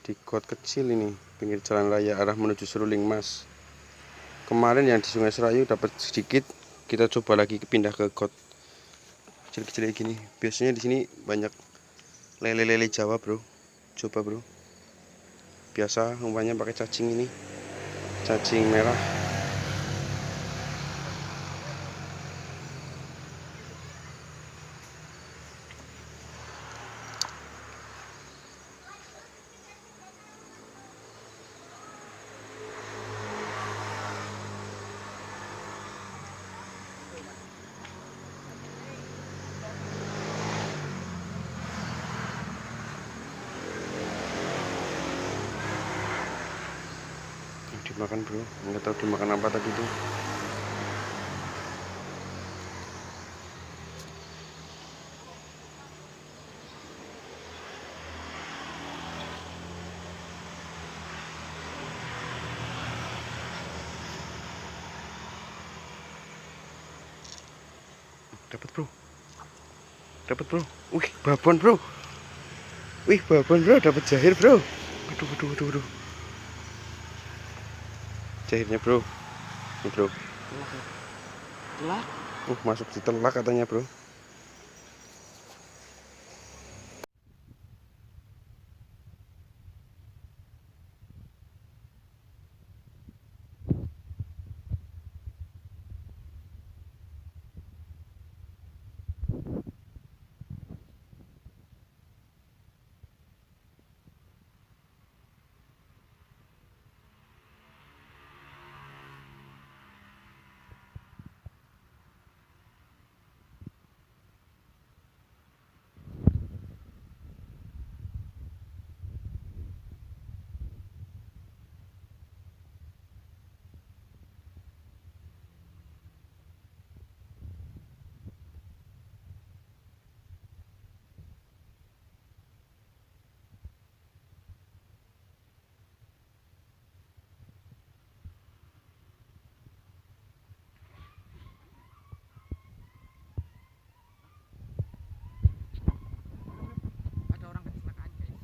di got kecil ini, pinggir jalan raya arah menuju Seruling Mas. Kemarin yang di Sungai Serayu dapat sedikit, kita coba lagi pindah ke got kecil-kecil kayak gini. Biasanya di sini banyak lele-lele Jawa, bro. Coba, bro. Biasa umpannya pakai cacing ini, cacing merah. Dimakan, bro. Nggak tahu dimakan apa tadi tuh. Dapat, bro. Dapat, bro. Wih, babon, bro. Wih, babon, bro. Dapat jahir, bro. Waduh. Jahirnya, bro. Ini, bro. Telak. Masuk di telak katanya, bro. Ada orang kecelakaan, guys.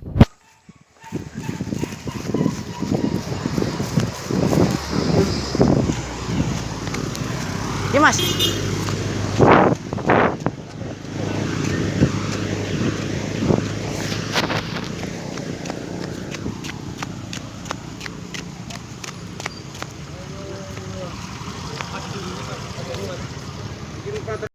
Iya, Mas.